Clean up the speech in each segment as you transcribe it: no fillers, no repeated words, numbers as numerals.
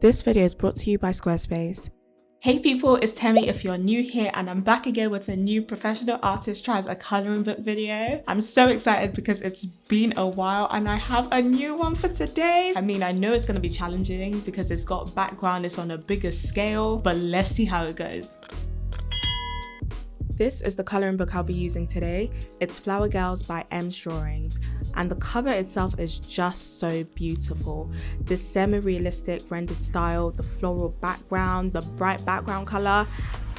This video is brought to you by Squarespace. Hey people, it's Temi if you're new here, and I'm back again with a new professional artist tries a coloring book video. I'm so excited because it's been a while and I have a new one for today. I mean, I know it's going to be challenging because it's got background, it's on a bigger scale, but let's see how it goes. This is the coloring book I'll be using today. It's Flower Girls by M's Drawings, and the cover itself is just so beautiful. This semi-realistic rendered style, the floral background, the bright background color.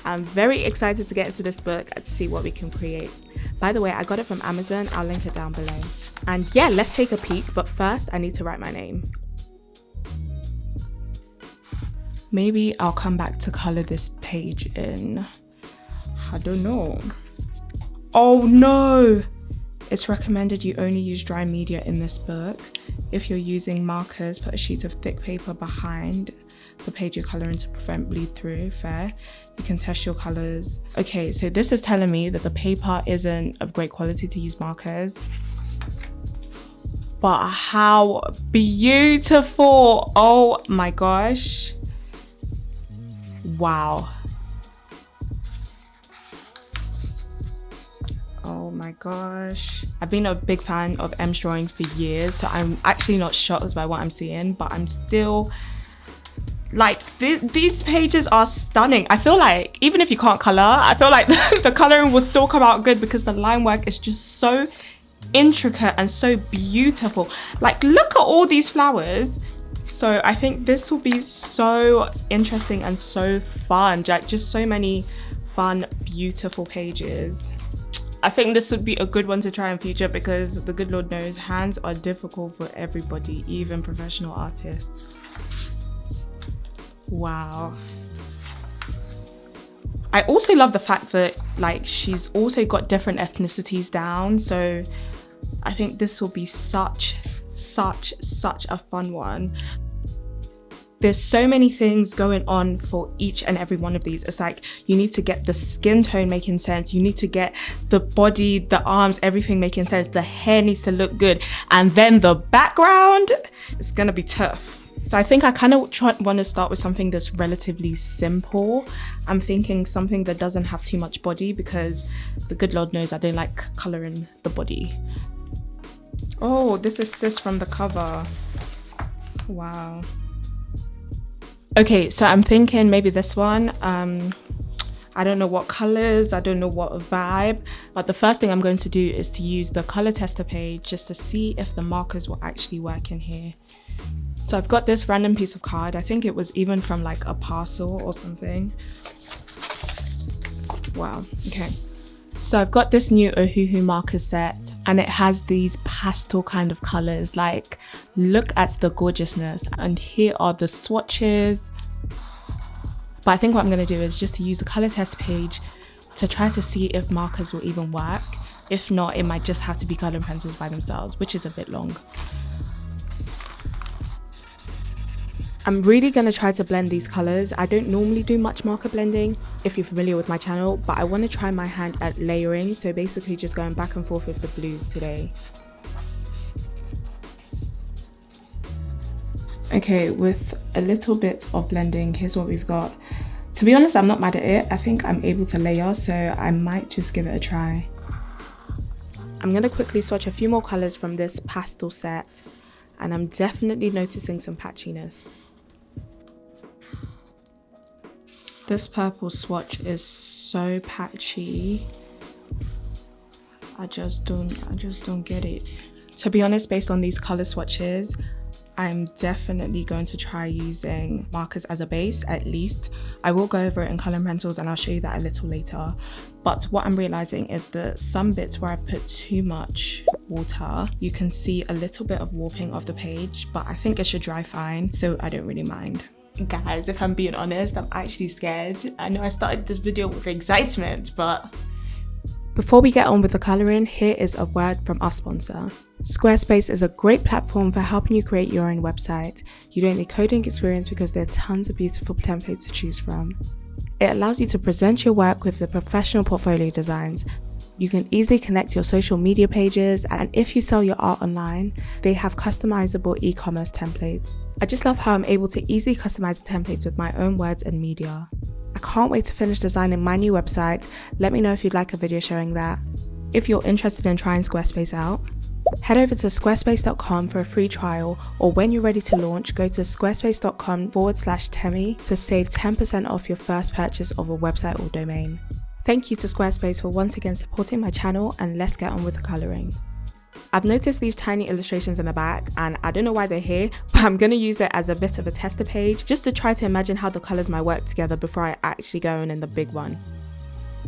I'm very excited to get into this book and see what we can create. By the way, I got it from Amazon. I'll link it down below. And yeah, let's take a peek, but first I need to write my name. Maybe I'll come back to color this page in. I don't know. Oh no! It's recommended you only use dry media in this book. If you're using markers, put a sheet of thick paper behind the page you're coloring to prevent bleed through. Fair. You can test your colors. Okay, so this is telling me that the paper isn't of great quality to use markers. But how beautiful! Oh my gosh. Wow. Oh my gosh. I've been a big fan of M's Drawings for years, so I'm actually not shocked by what I'm seeing, but I'm still like, these pages are stunning. I feel like even if you can't color, I feel like the coloring will still come out good because the line work is just so intricate and so beautiful. Like, look at all these flowers. So I think this will be so interesting and so fun. Like, just so many fun, beautiful pages. I think this would be a good one to try in future because the good Lord knows hands are difficult for everybody, even professional artists. Wow. I also love the fact that like she's also got different ethnicities down, so I think this will be such a fun one. There's so many things going on for each and every one of these. It's like you need to get the skin tone making sense, you need to get the body, the arms, everything making sense, the hair needs to look good, and then the background is gonna be tough. So I think I kind of want to start with something that's relatively simple. I'm thinking something that doesn't have too much body because the good Lord knows I don't like coloring the body. Oh, this is Sis from the cover. Wow. Okay, so I'm thinking maybe this one. I don't know what colors, I don't know what vibe, but the first thing I'm going to do is to use the color tester page just to see if the markers will actually work in here. So I've got this random piece of card. I think it was even from like a parcel or something. Wow, okay. So I've got this new Ohuhu marker set and it has these pastel kind of colors. Like, look at the gorgeousness. And here are the swatches. But I think what I'm gonna do is just to use the color test page to try to see if markers will even work. If not, it might just have to be coloring pencils by themselves, which is a bit long. I'm really gonna try to blend these colors. I don't normally do much marker blending, if you're familiar with my channel, but I wanna try my hand at layering. So basically just going back and forth with the blues today. Okay, with a little bit of blending, here's what we've got. To be honest, I'm not mad at it. I think I'm able to layer, so I might just give it a try. I'm gonna quickly swatch a few more colors from this pastel set, and I'm definitely noticing some patchiness. This purple swatch is so patchy. I just don't get it. To be honest, based on these color swatches, I'm definitely going to try using markers as a base, at least. I will go over it in coloring pencils and I'll show you that a little later. But what I'm realizing is that some bits where I put too much water, you can see a little bit of warping of the page, but I think it should dry fine, so I don't really mind. Guys, if I'm being honest, I'm actually scared. I know I started this video with excitement, but... Before we get on with the colouring, here is a word from our sponsor. Squarespace is a great platform for helping you create your own website. You don't need coding experience because there are tons of beautiful templates to choose from. It allows you to present your work with the professional portfolio designs. You can easily connect your social media pages, and if you sell your art online, they have customizable e-commerce templates. I just love how I'm able to easily customize the templates with my own words and media. I can't wait to finish designing my new website. Let me know if you'd like a video showing that. If you're interested in trying Squarespace out, head over to squarespace.com for a free trial, or when you're ready to launch, go to squarespace.com/Temi to save 10% off your first purchase of a website or domain. Thank you to Squarespace for once again supporting my channel, and let's get on with the colouring. I've noticed these tiny illustrations in the back, and I don't know why they're here, but I'm going to use it as a bit of a tester page just to try to imagine how the colours might work together before I actually go in the big one.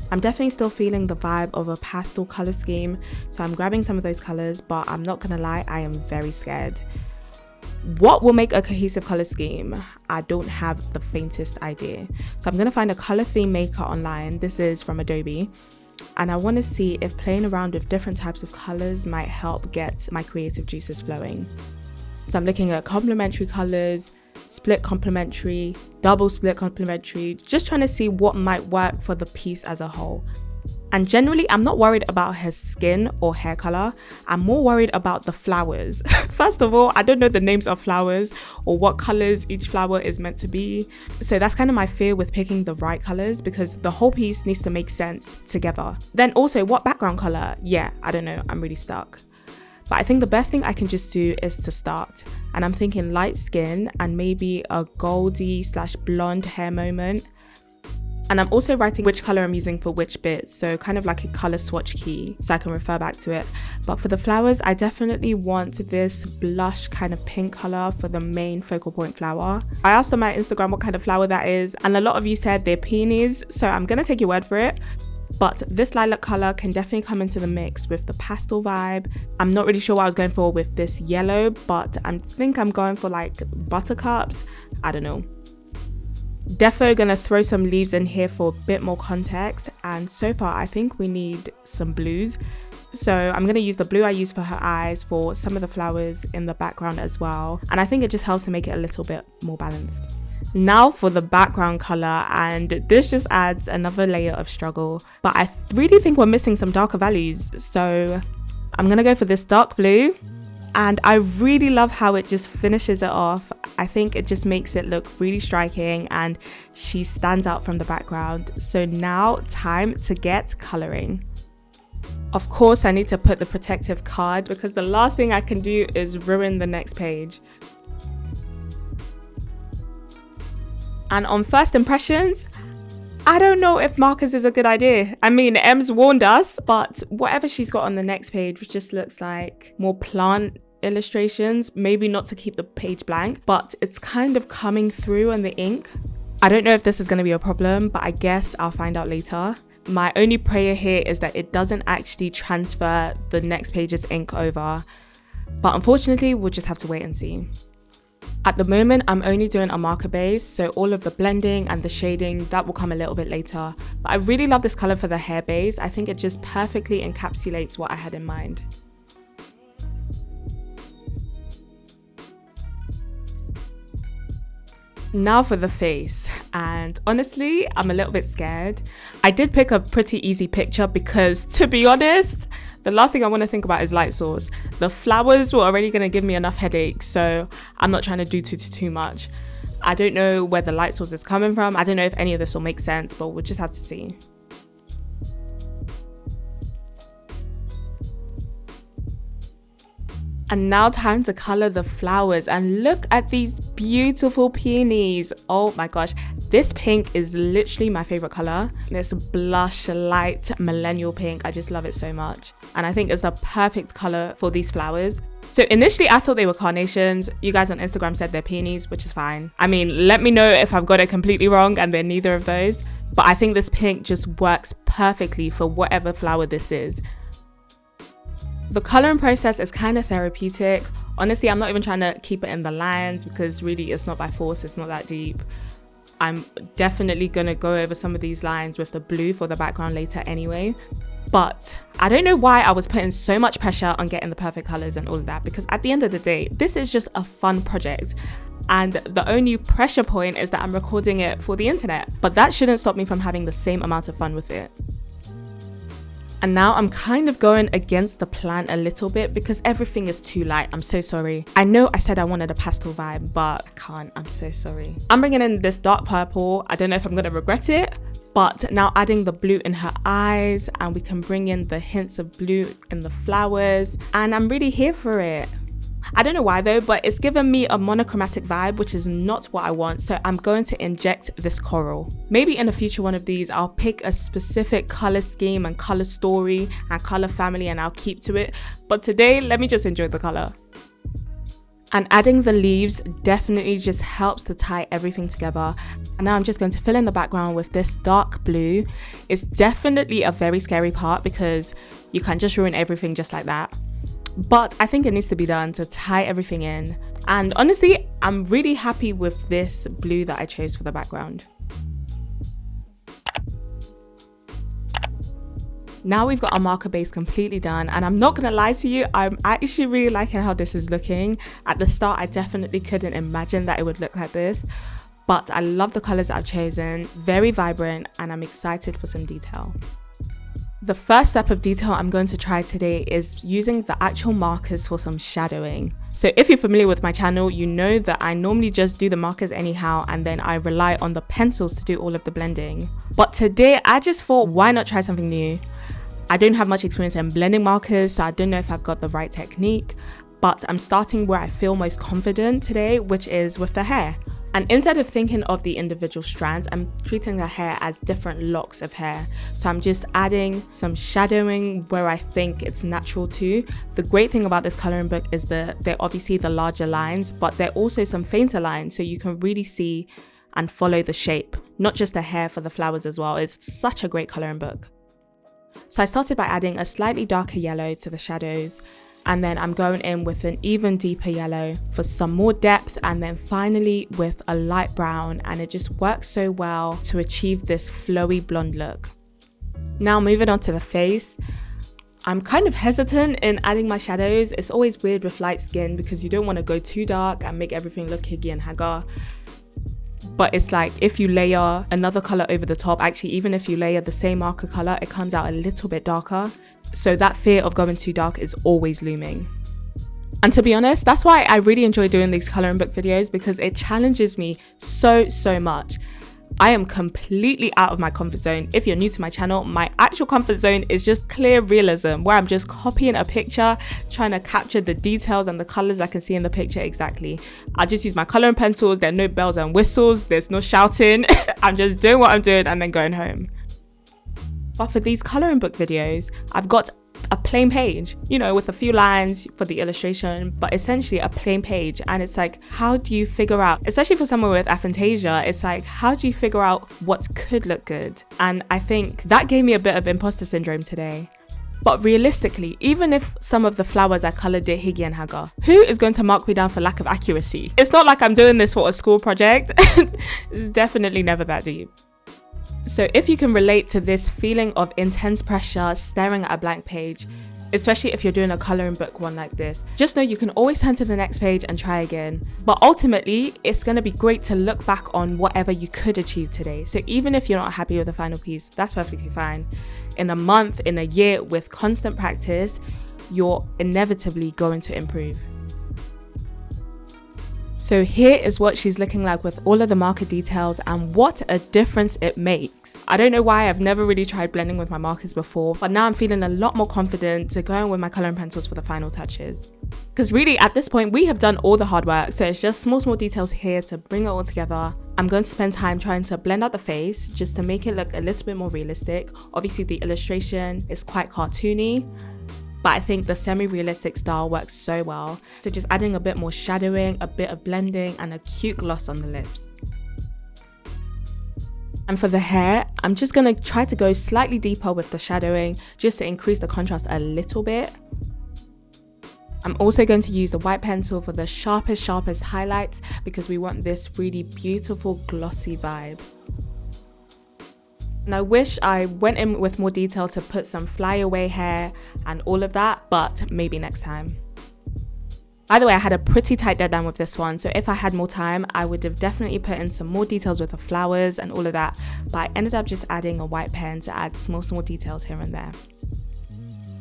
I'm definitely still feeling the vibe of a pastel colour scheme, so I'm grabbing some of those colours, but I'm not going to lie, I am very scared. What will make a cohesive colour scheme? I don't have the faintest idea. So I'm going to find a colour theme maker online. This is from Adobe. And I want to see if playing around with different types of colours might help get my creative juices flowing. So I'm looking at complementary colours, split complementary, double split complementary, just trying to see what might work for the piece as a whole. And generally, I'm not worried about her skin or hair color. I'm more worried about the flowers. First of all, I don't know the names of flowers or what colors each flower is meant to be. So that's kind of my fear with picking the right colors, because the whole piece needs to make sense together. Then also, what background color? Yeah, I don't know. I'm really stuck. But I think the best thing I can just do is to start. And I'm thinking light skin and maybe a goldy/blonde hair moment. And I'm also writing which color I'm using for which bit, so kind of like a color swatch key so I can refer back to it. But for the flowers, I definitely want this blush kind of pink color for the main focal point flower. I asked on my Instagram what kind of flower that is, and a lot of you said they're peonies, so I'm gonna take your word for it. But this lilac color can definitely come into the mix with the pastel vibe. I'm not really sure what I was going for with this yellow, but I think I'm going for like buttercups. I don't know. Defo gonna throw some leaves in here for a bit more context, and so far I think we need some blues. So I'm gonna use the blue I used for her eyes for some of the flowers in the background as well, and I think it just helps to make it a little bit more balanced. Now for the background color, and this just adds another layer of struggle, but I really think we're missing some darker values, so I'm gonna go for this dark blue. And I really love how it just finishes it off. I think it just makes it look really striking, and she stands out from the background. So now time to get colouring. Of course, I need to put the protective card, because the last thing I can do is ruin the next page. And on first impressions, I don't know if markers is a good idea. I mean, Em's warned us, but whatever she's got on the next page just looks like more plant illustrations, maybe not to keep the page blank, but it's kind of coming through on the ink. I don't know if this is going to be a problem, but I guess I'll find out later. My only prayer here is that it doesn't actually transfer the next page's ink over, but unfortunately we'll just have to wait and see. At the moment, I'm only doing a marker base, so all of the blending and the shading, that will come a little bit later. But I really love this color for the hair base. I think it just perfectly encapsulates what I had in mind. Now for the face, and honestly, I'm a little bit scared. I did pick a pretty easy picture because, to be honest, the last thing I want to think about is light source. The flowers were already going to give me enough headaches, so I'm not trying to do too much. I don't know where the light source is coming from. I don't know if any of this will make sense, but we'll just have to see. And now time to color the flowers, and look at these beautiful peonies. Oh my gosh, this pink is literally my favorite color. This blush light millennial pink, I just love it so much, and I think it's the perfect color for these flowers. So initially I thought they were carnations. You guys on Instagram said they're peonies, which is fine. I mean, let me know if I've got it completely wrong and they're neither of those, but I think this pink just works perfectly for whatever flower this is. The coloring process is kind of therapeutic. Honestly, I'm not even trying to keep it in the lines because really it's not by force, it's not that deep. I'm definitely gonna go over some of these lines with the blue for the background later anyway. But I don't know why I was putting so much pressure on getting the perfect colors and all of that, because at the end of the day, this is just a fun project. And the only pressure point is that I'm recording it for the internet, but that shouldn't stop me from having the same amount of fun with it. And now I'm kind of going against the plan a little bit because everything is too light. I'm so sorry. I know I said I wanted a pastel vibe, but I can't. I'm so sorry. I'm bringing in this dark purple. I don't know if I'm going to regret it, but now adding the blue in her eyes, and we can bring in the hints of blue in the flowers, and I'm really here for it. I don't know why though, but it's given me a monochromatic vibe, which is not what I want. So I'm going to inject this coral. Maybe in a future one of these, I'll pick a specific color scheme and color story and color family, and I'll keep to it. But today, let me just enjoy the color. And adding the leaves definitely just helps to tie everything together. And now I'm just going to fill in the background with this dark blue. It's definitely a very scary part because you can just ruin everything just like that. But I think it needs to be done to tie everything in. And honestly, I'm really happy with this blue that I chose for the background. Now we've got our marker base completely done, and I'm not gonna lie to you, I'm actually really liking how this is looking. At the start, I definitely couldn't imagine that it would look like this, but I love the colors that I've chosen, very vibrant, and I'm excited for some detail. The first step of detail I'm going to try today is using the actual markers for some shadowing. So if you're familiar with my channel, you know that I normally just do the markers anyhow, and then I rely on the pencils to do all of the blending. But today I just thought, why not try something new? I don't have much experience in blending markers, so I don't know if I've got the right technique, but I'm starting where I feel most confident today, which is with the hair. And instead of thinking of the individual strands, I'm treating the hair as different locks of hair. So I'm just adding some shadowing where I think it's natural to. The great thing about this coloring book is that they're obviously the larger lines, but they're also some fainter lines, so you can really see and follow the shape, not just the hair for the flowers as well. It's such a great coloring book. So I started by adding a slightly darker yellow to the shadows, and then I'm going in with an even deeper yellow for some more depth, and then finally with a light brown, and it just works so well to achieve this flowy blonde look. Now moving on to the face, I'm kind of hesitant in adding my shadows. It's always weird with light skin because you don't want to go too dark and make everything look higgy and haggard. But it's like if you layer another color over the top, actually even if you layer the same marker color, it comes out a little bit darker. So that fear of going too dark is always looming. And to be honest, that's why I really enjoy doing these coloring book videos, because it challenges me so much. I am completely out of my comfort zone. If you're new to my channel, my actual comfort zone is just clear realism, where I'm just copying a picture, trying to capture the details and the colors I can see in the picture exactly. I just use my coloring pencils, there are no bells and whistles, there's no shouting. I'm just doing what I'm doing and then going home. But for these coloring book videos, I've got a plain page, you know, with a few lines for the illustration, but essentially a plain page. And it's like, how do you figure out, especially for someone with aphantasia, it's like, how do you figure out what could look good? And I think that gave me a bit of imposter syndrome today. But realistically, even if some of the flowers I coloured it higgy and haggard, who is going to mark me down for lack of accuracy? It's not like I'm doing this for a school project. It's definitely never that deep. So if you can relate to this feeling of intense pressure staring at a blank page, especially if you're doing a coloring book one like this, just know you can always turn to the next page and try again. But ultimately, it's going to be great to look back on whatever you could achieve today. So even if you're not happy with the final piece, that's perfectly fine. In a month, in a year, with constant practice, you're inevitably going to improve. So here is what she's looking like with all of the marker details, and what a difference it makes. I don't know why, I've never really tried blending with my markers before, but now I'm feeling a lot more confident to go in with my coloring pencils for the final touches. Because really at this point, we have done all the hard work, so it's just small details here to bring it all together. I'm going to spend time trying to blend out the face just to make it look a little bit more realistic. Obviously the illustration is quite cartoony, but I think the semi-realistic style works so well. So just adding a bit more shadowing, a bit of blending, and a cute gloss on the lips. And for the hair, I'm just gonna try to go slightly deeper with the shadowing just to increase the contrast a little bit. I'm also going to use the white pencil for the sharpest highlights, because we want this really beautiful glossy vibe. And I wish I went in with more detail to put some flyaway hair and all of that, but maybe next time. By the way, I had a pretty tight deadline with this one, so if I had more time, I would have definitely put in some more details with the flowers and all of that, but I ended up just adding a white pen to add small details here and there.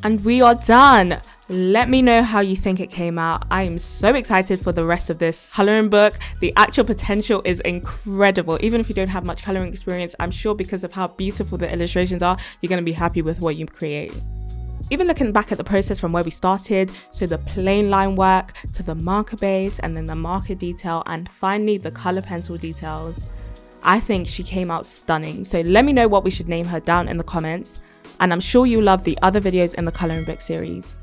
And we are done. Let me know how you think it came out. I am so excited for the rest of this coloring book. The actual potential is incredible. Even if you don't have much coloring experience, I'm sure because of how beautiful the illustrations are, you're going to be happy with what you create. Even looking back at the process from where we started, so the plain line work to the marker base and then the marker detail and finally the color pencil details, I think she came out stunning. So let me know what we should name her down in the comments, and I'm sure you'll love the other videos in the coloring book series.